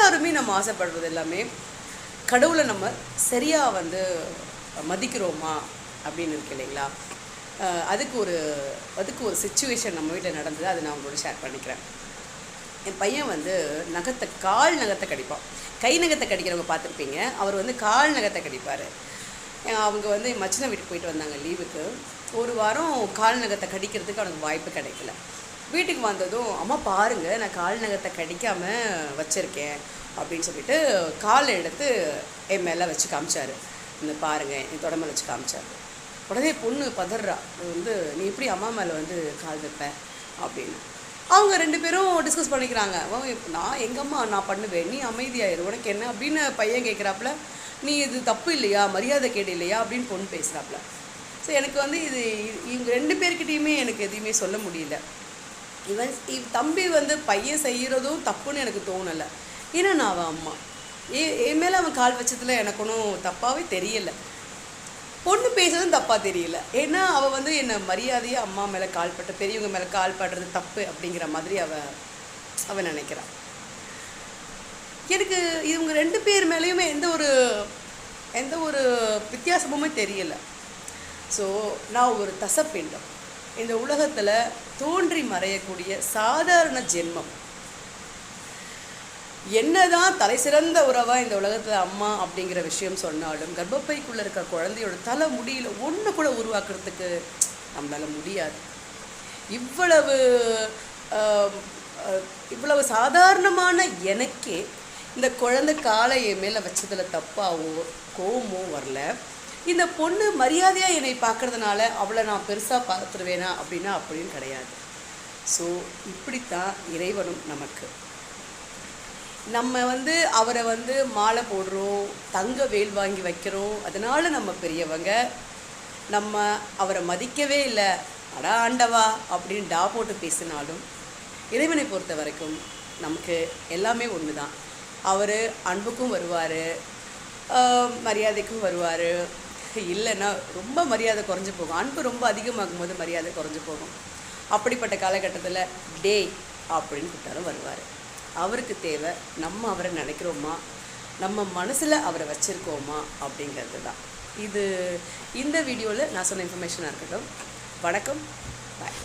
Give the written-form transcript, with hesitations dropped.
எல்லாருமே நம்ம ஆசைப்படுறது எல்லாமே கடவுளை நம்ம சரியாக வந்து மதிக்கிறோமா அப்படின்னு இருக்கு இல்லைங்களா. அதுக்கு ஒரு சிச்சுவேஷன் நம்ம வீட்டில் நடந்தது. அதை நான் உங்களோட ஷேர் பண்ணிக்கிறேன். என் பையன் வந்து கால் நகத்தை கடிப்பான். கை நகத்தை கடிக்கிறவங்க பார்த்துருப்பீங்க. அவர் வந்து கால் நகத்தை கடிப்பார். அவங்க வந்து என் மச்சினை வீட்டுக்கு போயிட்டு வந்தாங்க லீவுக்கு. ஒரு வாரம் கால் நகத்தை கடிக்கிறதுக்கு அவனுக்கு வாய்ப்பு கிடைக்கல. வீட்டுக்கு வந்ததும் அம்மா பாருங்கள் நான் கால் நகத்தை கடிக்காமல் வச்சுருக்கேன் அப்படின்னு சொல்லிட்டு காலை எடுத்து என் மேலே வச்சு காமிச்சார். இந்த பாருங்கள் என் தொடமையில் வச்சு காமிச்சார். உடனே பொண்ணு பதறா, வந்து நீ எப்படி அம்மா மேலே வந்து கால் வைப்ப அப்படின்னு. அவங்க 2 பேரும் டிஸ்கஸ் பண்ணிக்கிறாங்க. நான் எங்கள் அம்மா நான் பண்ணுவேன், நீ அமைதியாயிரு, உனக்கு என்ன அப்படின்னு பையன் கேட்குறாப்புல. நீ இது தப்பு இல்லையா, மரியாதை கேடு இல்லையா அப்படின்னு பொண்ணு பேசுகிறாப்புல. ஸோ எனக்கு வந்து இவங்க 2 பேர்கிட்டையுமே எனக்கு எதுவுமே சொல்ல முடியல. தம்பி வந்து பையன் செய்கிறதும் தப்புன்னு எனக்கு தோணலை. ஏன்னா நான் அவன் அம்மா, என் மேலே அவன் கால் வச்சதில் எனக்கு ஒன்றும் தப்பாகவே தெரியலை. பொண்ணு பேசுறதும் தப்பாக தெரியல. ஏன்னா அவள் வந்து என்னை மரியாதையாக அம்மா மேலே கால் பட்ட, பெரியவங்க மேலே கால் படுறது தப்பு அப்படிங்கிற மாதிரி அவன் நினைக்கிறான். எனக்கு இவங்க 2 பேர் மேலேயுமே எந்த ஒரு வித்தியாசமுமே தெரியலை. ஸோ நான் ஒரு தசப்பிண்டம், இந்த உலகத்தில் தோன்றி மறையக்கூடிய சாதாரண ஜென்மம். என்னதான் தலை சிறந்த உறவாக இந்த உலகத்தில் அம்மா அப்படிங்கிற விஷயம் சொன்னாலும் கர்ப்பப்பைக்குள்ளே இருக்க குழந்தையோட தலை முடியல ஒன்று கூட உருவாக்குறதுக்கு நம்மளால் முடியாது. இவ்வளவு சாதாரணமான எனக்கே இந்த குழந்தை காலை என் மேலே வச்சதில் தப்பாவோ கோவமோ வரல. இந்த பொண்ணு மரியாதையாக என்னை பார்க்கறதுனால அவளை நான் பெருசாக பார்த்துருவேனா அப்படின்னா அப்படின்னு கிடையாது. ஸோ இப்படித்தான் இறைவனும் நமக்கு. நம்ம வந்து அவரை வந்து மாலை போடுறோம், தங்க வேல் வாங்கி வைக்கிறோம், அதனால் நம்ம பெரியவங்க. நம்ம அவரை மதிக்கவே இல்லை, அடா ஆண்டவா அப்படின்னு டா போட்டு பேசினாலும் இறைவனை பொறுத்த வரைக்கும் நமக்கு எல்லாமே ஒன்று தான். அவர் அன்புக்கும் வருவார், மரியாதைக்கும் வருவார். இல்லைன்னா ரொம்ப மரியாதை குறைஞ்சி போகும். அன்பு ரொம்ப அதிகமாகும் போது மரியாதை குறைஞ்சி போகும். அப்படிப்பட்ட காலகட்டத்தில் டே அப்படின்னு கூப்பிட்டாலும் வருவார். அவருக்கு தேவை நம்ம அவரை நினைக்கிறோமா, நம்ம மனசில் அவரை வச்சுருக்கோமா அப்படிங்கிறது தான். இந்த வீடியோவில் நான் சொன்ன இன்ஃபர்மேஷனாக இருக்கட்டும். வணக்கம், பாய்.